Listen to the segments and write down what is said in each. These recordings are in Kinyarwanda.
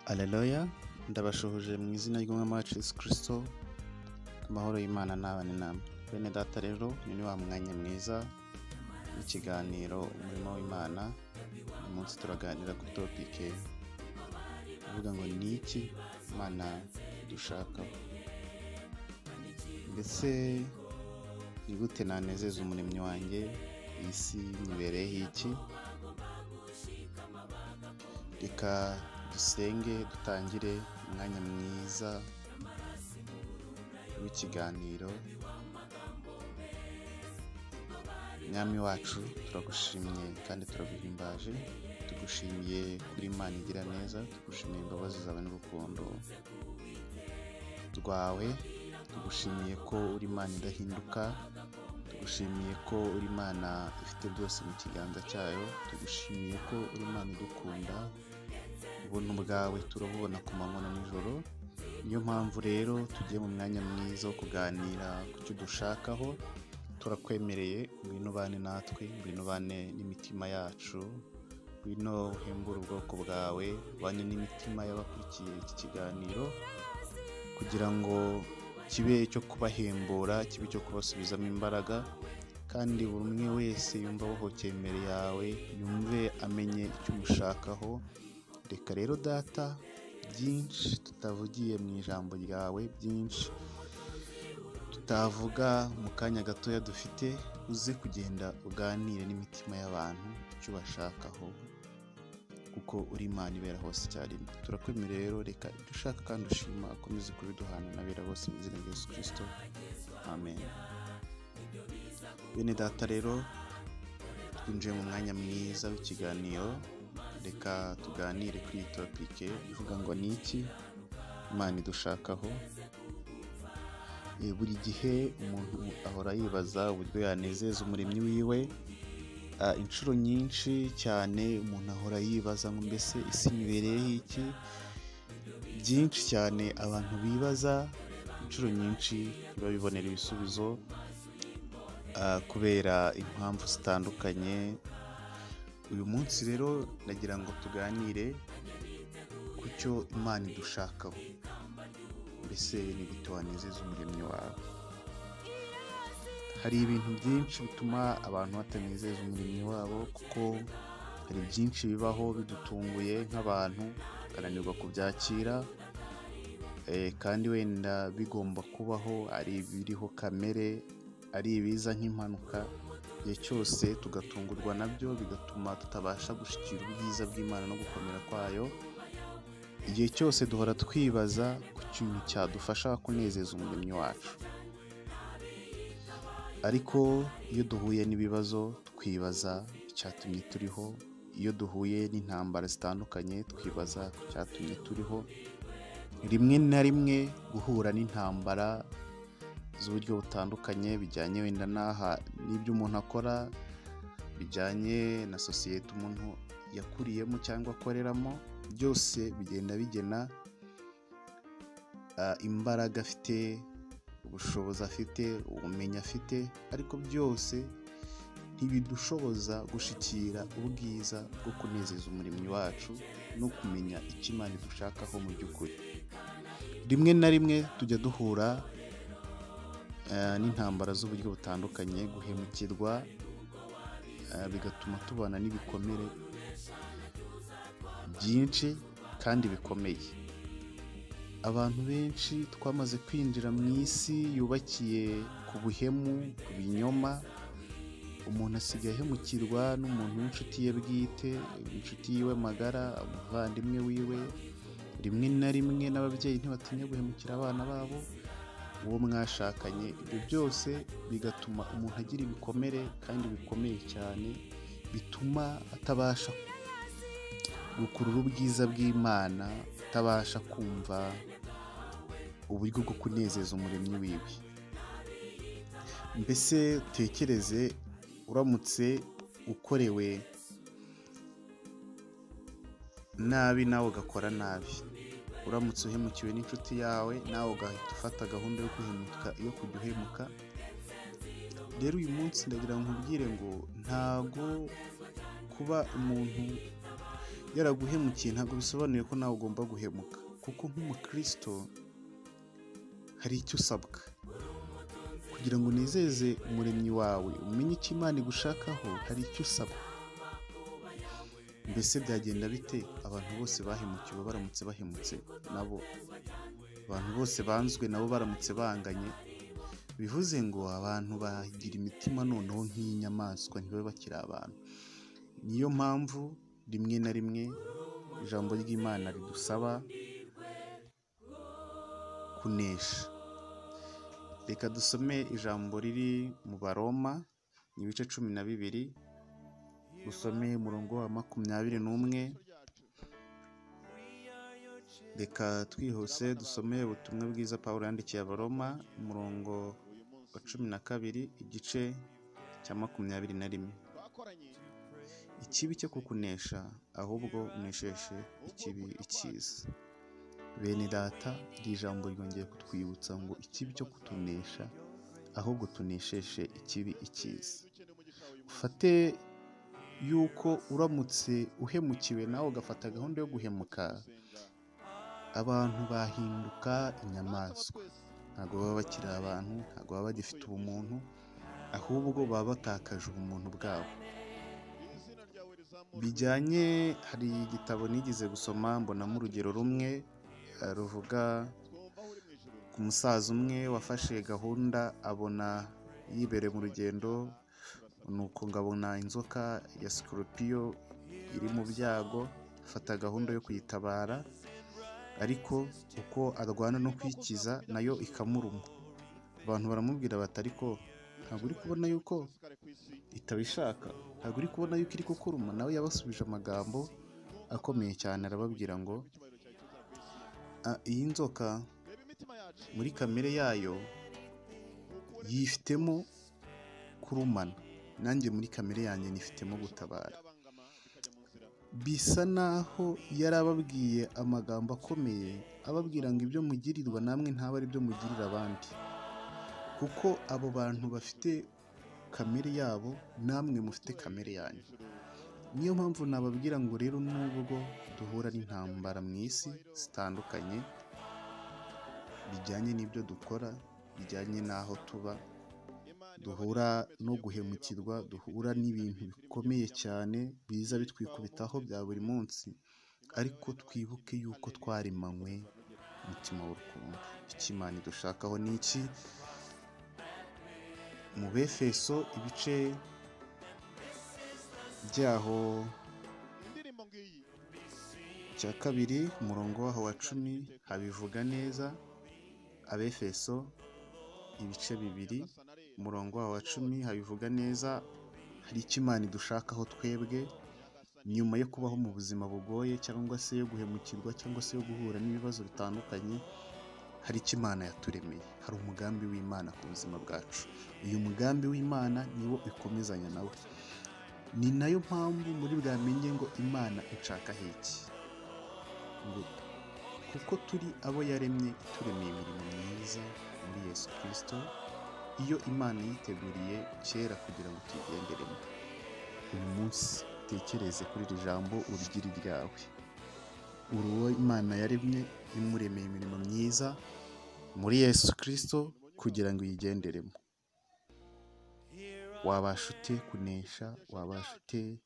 Aleluya, ndabashuhuje mu izina ry'Umwami wacu Yesu Kristo, amahoro y'Imana n'abane namwe. Bene data rero, ni wa mwanya mwiza w'ikiganiro umurimo w'Imana. Uyu munsi turaganira ku topike ivuga ngo ni iki Imana dushakaho. Mbese ni gute nanezeza umuremyi wanjye, iyi si nyibereyeho iki? Reka dusenge dutangire umwanya mwiza w'ikiganiro. Mwami wacu, turagushimye kandi turaguhimbaje. Tugushimiye kuri Imana igira neza, tugushimiye imbabazi zawe n'urukundo rwawe, tugushimiye ko uri Imana idahinduka, tugushimiye ko uri Imana ifite byose mu kiganza cyayo, tugushimiye ko uri Imana idukunda. Ubuntu bwawe turabubona ku manywa na nijoro. Niyo mpamvu rero tugiye mu mwanya mwiza wo kuganira ku cyo dushakaho. Turakwemereye, ngwino ubane natwe, ngwino ubane n'imitima yacu, ngwino uhembure ubwoko bwawe, ubane n'imitima y'abakurikiye iki kiganiro, kugira ngo kibe icyo kubahembura, kibe icyo kubasubizamo imbaraga, kandi buri umwe wese yumva abohokeye imbere yawe, yumve amenye icyo umushakaho. Reka rero data, byinshi tutavugiye mu ijambo ryawe, byinshi tutavuga mu kanya gatoya dufite, uze kugenda uganire n'imitima y'abantu icyo bashakaho, kuko uri Imana ibera hose icyarimwe. Turakwemerera rero, reka ibyo ushaka kandi ushima akomeze kubiduhana n'abera bose mu izina rya Yesu Kristo, amen. Bene data rero, twinjiye mu mwanya mwiza w'ikiganiro. Reka tuganire kuri iyi topike ivuga ngo ni iki Imana idushakaho. Buri gihe umuntu ahora yibaza uburyo yanezeza umuremyi wiwe. Inshuro nyinshi cyane umuntu ahora yibaza ngo mbese isi nibereyeho iki? Byinshi cyane abantu bibaza, inshuro nyinshi ntibabibonera ibisubizo kubera impamvu zitandukanye. Uyu munsi rero nagira ngo tuganire ku cyo Imana idushakaho. Mbese ni gute wanezeza umuremyi wawe? Hari ibintu byinshi bituma abantu batanezeza umuremyi wabo, kuko hari byinshi bibaho bidutunguye nk'abantu tukananirwa kubyakira, kandi wenda bigomba kubaho, ari ibiriho kamere, ari ibiza nk'impanuka. Igihe cyose tugatungurwa nabyo, bigatuma tutabasha gushyikira ubwiza bw'Imana no gukomera kwayo. Igihe cyose duhora twibaza ku kintu cyadufasha kunezeza umuremyi wacu, ariko iyo duhuye n'ibibazo twibaza icyatumye turiho. Iyo duhuye n'intambara zitandukanye twibaza ku cyatumye turiho. Rimwe na rimwe guhura n'intambara z'uburyo butandukanye bijyanye wenda n'ibyo umuntu akora, bijyanye na sosiyete umuntu yakuriyemo cyangwa akoreramo, byose bigenda bigena imbaraga afite, ubushobozi afite, ubumenyi afite, ariko byose ntibidushoboza gushyikira ubwiza bwo kunezeza umuremyi wacu no kumenya icyo Imana idushakaho mu by'ukuri. Rimwe na rimwe tujya duhura n'intambara z'uburyo butandukanye, guhemukirwa, bigatuma tubana n'ibikomere byinshi kandi bikomeye. Abantu benshi twamaze kwinjira mu isi yubakiye ku buhemu, ku binyoma. Umuntu asigaye ahemukirwa n'umuntu w'inshuti ye bwite, inshuti yiwe magara, umuvandimwe wiwe. Rimwe na rimwe n'ababyeyi ntibatinya guhemukira abana babo, uwo mwashakanye. Ibyo byose bigatuma umuntu agira ibikomere kandi bikomeye cyane, bituma atabasha gukurura ubwiza bw'Imana, atabasha kumva uburyo bwo kunezeza umuremyi wiwe. Mbese utekereze, uramutse ukorewe nabi nawe ugakora nabi, uramutse uhemukiwe n'inshuti yawe nawe ugahita ufata gahunda yo kujya uhemuka. Rero uyu munsi ndagira ngo nkubwire ngo ntago kuba umuntu yaraguhemukiye ntabwo bisobanuye ko nawe ugomba guhemuka, kuko nk'umukristo hari icyo usabwa kugira ngo unezeze umuremyi wawe, umenye icyo Imana igushakaho. Hari icyo usabwa. Mbese byagenda bite abantu bose bahemukiwe baramutse bahemutse nabo, abantu bose banzwe nabo baramutse banganye? Bivuze ngo abantu bagira imitima noneho nk'inyamaswa, ntibabe bakiri abantu. Niyo mpamvu rimwe na rimwe ijambo ry'Imana ridusaba kunesha. Reka dusome ijambo riri mu Baroma ibice 12, dusome umurongo wa 21. Reka twihuse dusome ubutumwa bwiza Pawulo yandikiye Abaroma, umurongo wa 12, igice cya 21. Ikibi cyo kukunesha, ahubwo unesheshe ikibi icyiza. Bene data, iri jambo ryongeye kutwibutsa ngo ikibi cyo kutunesha, ahubwo tunesheshe ikibi icyiza. Ufate yuko uramutse uhemukiwe nawe ugafata gahunda yo guhemuka, abantu bahinduka inyamaswa. Ntabwo baba bakiri abantu, ntabwo baba bagifite ubumuntu, ahubwo baba batakaje ubumuntu bwabo. Bijyanye, hari igitabo nigeze gusoma mbonamo urugero rumwe ruvuga ku musaza umwe wafashe gahunda, abona yibereye mu rugendo, nuko ngabona inzoka ya Scorpio iri mu byago, afata gahunda yo kuyitabara, ariko uko arwana no kwikiza nayo ikamuruma. Abantu baramubwira bati ariko ntabwo uri kubona yuko itabishaka, ntabwo uri kubona yuko iri kukuruma? Nawe yabasubije amagambo akomeye cyane, arababwira ngo iyi nzoka muri kamere yayo yifitemo kurumana, nanjye muri kamere yanjye nifitemo gutabara. Bisa naho yari ababwiye amagambo akomeye, ababwira ngo ibyo mugirirwa namwe ntabe ari byo mugirira abandi, kuko abo bantu bafite kamere yabo, namwe mufite kamere yanyu. Niyo mpamvu nababwira ngo rero, nubwo duhura n'intambara mu isi zitandukanye, bijyanye n'ibyo dukora, bijyanye n'aho tuba, duhura no guhemukirwa, duhura n'ibintu bikomeye cyane biza bitwikubitaho bya buri munsi, ariko twibuke yuko twaremanywe umutima w'urukundo. Icyo Imana idushakaho ni iki? Mu Befeso ibice byaho cya 2, umurongo waho wa 10 habivuga neza. Abefeso ibice 2, umurongo waho wa 10 habivuga neza. Hari icyo Imana idushakaho twebwe, nyuma yo kubaho mu buzima bugoye, cyangwa se yo guhemukirwa, cyangwa se yo guhura n'ibibazo bitandukanye. Hari icyo Imana yaturemeye, hari umugambi w'Imana ku buzima bwacu. Uyu mugambi w'Imana niwo ikomezanya nawe. Ni nayo mpamvu muri bwamenye ngo Imana inshakaho iki, ngo kuko turi abo yaremye, ituremeye imirimo myiza muri Yesu Kristo, iyo Imana yiteguriye kera kugira ngo tuyigenderemo. Uyu munsi tekereze kuri iri jambo, urigire iryawe. Uri uwo Imana yaremye, imuremeye imirimo myiza muri Yesu Kristo kugira ngo uyigenderemo. Wabasha ute kunesha? Wabasha ute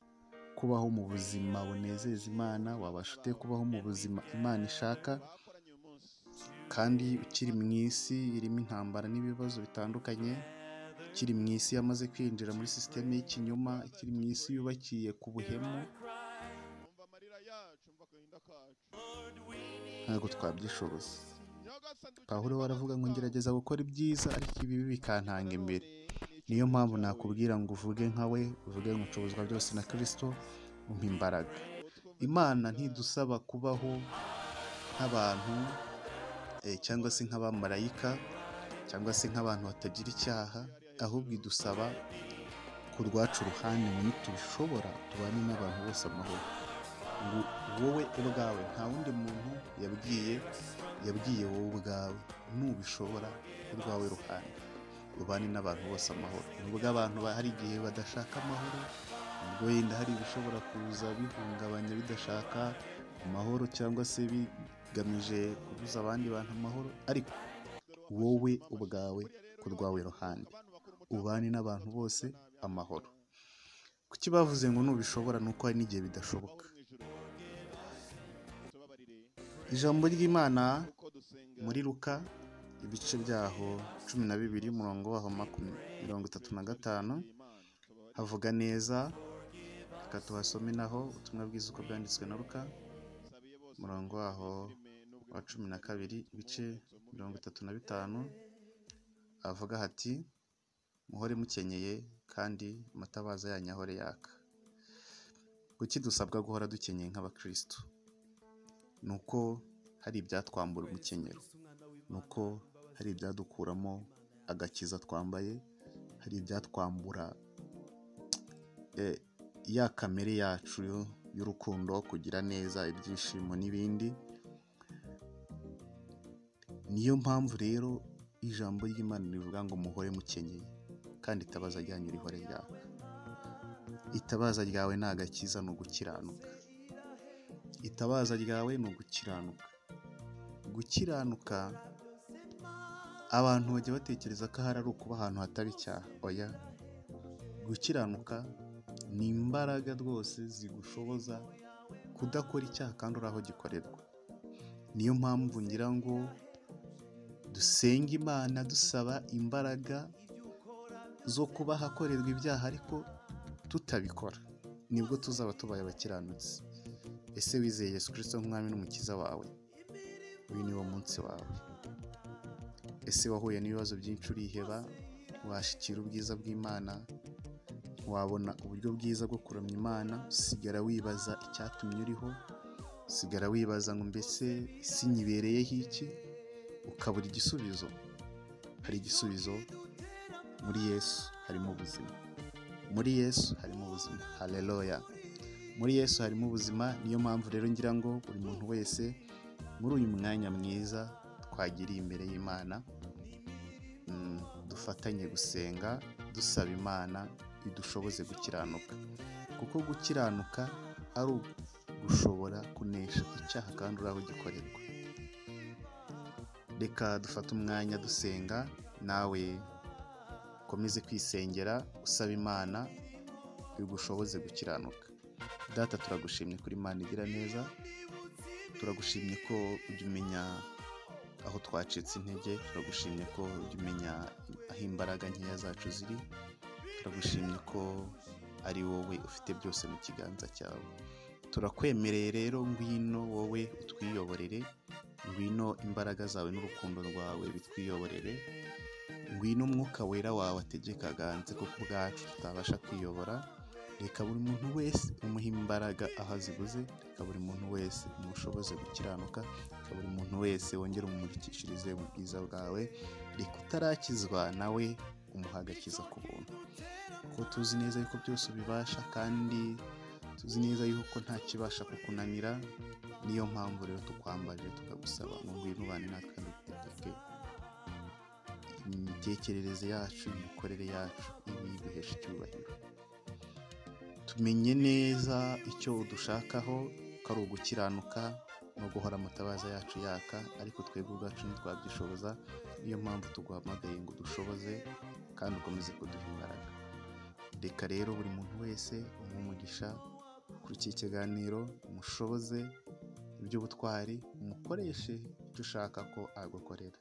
kubaho mu buzima bunezeza Imana? Wabasha ute kubaho mu buzima Imana ishaka, kandi ukiri mu isi irimo intambara n'ibibazo bitandukanye, ukiri mu isi yamaze kwinjira muri sisiteme y'ikinyoma, ikiri mu isi yubakiye ku buhemu? Ntabwo twabyishoboza. Pawulo waravuga ngo ngerageza gukora ibyiza, ariko ibibi bikantanga imbere. Niyo mpamvu nakubwira ngo uvuge nka we, uvuge ngo nshobozwa byose na Kristo umpa imbaraga. Imana ntidusaba kubaho nk'abantu cyangwa se nk'abamarayika, cyangwa se nk'abantu batagira icyaha, ahubwo idusaba ku rwacu ruhande, nitubishobora tubane n'abantu bose amahoro. Wowe ubwawe, nta wundi muntu yabwiye wowe ubwawe, nubishobora ku rwawe ruhande ubane n'abantu bose amahoro. Nubwo abantu hari igihe badashaka amahoro, ubwo wenda hari ibishobora kuza bihungabanya bidashaka amahoro cyangwa se bigamije kubuza abandi bantu amahoro, ariko wowe ubwawe ku rwawe ruhande ubane n'abantu bose amahoro. Kuki bavuze ngo nubishobora? ni uko hari n'igihe bidashoboka. Ijambo ry'Imana muri Luka ibice byaho 12 umurongo waho 35 havuga neza. Reka tuhasome naho ubutumwa bwiza uko bwanditswe na Luka umurongo waho wa 12 ibice 35 avuga hati, muhore mukenyeye kandi amatabaza yanyu ahore yaka. Kuki dusabwa guhora dukenyeye nk'abakristo? Nuko hari ibyatwambura umukenyero, nuko hari ibyadukuramo agakiza twambaye, hari ibyatwambura ya kamere yacu y'urukundo, kugira neza, ibyishimo n'ibindi. Niyo mpamvu rero ijambo ry'Imana rivuga ngo muhore mukenyeye kandi itabaza ryanyu rihore ryaka. Itabaza ryawe ni agakiza, ni ugukiranuka. Itabaza ryawe ni ugukiranuka. Gukiranuka abantu bajya batekereza ko hari ukuba ahantu hatari icyaha. Oya, gukiranuka ni imbaraga rwose zigushoboza kudakora icyaha kandi uri aho gikorerwa. Niyo mpamvu ngira ngo dusenga Imana dusaba imbaraga zo kuba hakorerwa ibyaha ariko tutabikora, nibwo tuzaba tubaye abakiranutsi. Ese wizeye Yesu Kristo nk'umwami n'umukiza wawe? Uyu ni wo munsi wawe. Ese wahuye n'ibibazo byinshi uriheba? Washikira ubwiza bw'Imana? Wabona uburyo bwiza bwo kuramya Imana? Sigara wibaza icyatumye uriho, sigara wibaza ngo mbese isi nyibereyeho iki? Ukabura igisubizo. Hari igisubizo muri Yesu, harimo ubuzima. Muri Yesu harimo ubuzima. Haleluya. Muri Yesu harimo ubuzima. Niyo mpamvu rero ngira ngo buri muntu wese muri uyu mwanya mwiza twagiriye imbere y'Imana, dufatanye gusenga dusaba Imana idushoboze gukiranuka, kuko gukiranuka ari gushobora kunesha icyaha kandi uri aho gikorerwa. Reka dufate umwanya dusenga, nawe ukomeze kwisengera usaba Imana igushoboze gukiranuka. Data, turagushimye kuri Imana igira neza, turagushimye ko ujya umenya aho twacitse intege, turagushimye ko ujya umenya aho imbaraga nkeya zacu ziri, turagushimye ko ari wowe ufite byose mu kiganza cyawe. Turakwemereye rero, ngwino wowe utwiyoborere, ngwino imbaraga zawe n'urukundo rwawe bitwiyoborere, ngwino umwuka wera wawe ategeka aganze, kuko ubwacu tutabasha kwiyobora. Reka buri muntu wese umuha imbaraga aho azibuze, reka buri muntu wese umushoboze gukiranuka, reka buri muntu wese wongere umumurikishirize mu bwiza bwawe. Reka utarakizwa nawe umuha agakiza ku buntu, kuko tuzi neza yuko byose ubibasha, kandi tuzi neza yuko nta kibasha kukunanira. Niyo mpamvu rero tukwambaje tukagusaba ngo ngwino ubane natwe kandi utegeke imitekerereze yacu, imikorere yacu, ibi biguhesha icyubahiro. Tumenye neza icyo udushakaho, ko ari ugukiranuka no guhora amatabaza yacu yaka, ariko twebwe ubwacu ntitwabyishoboza. Niyo mpamvu tuguhamagaye ngo dushoboze kandi ukomeze kuduha imbaraga. Reka rero buri muntu wese umugisha kuri iki kiganiro, umushoboze iby'ubutwari, umukoreshe icyo ushaka ko agukorera.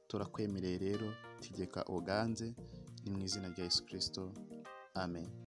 Turakwemereye rero, tegeka uganze, ni mu izina rya Yesu Kristo. Amen.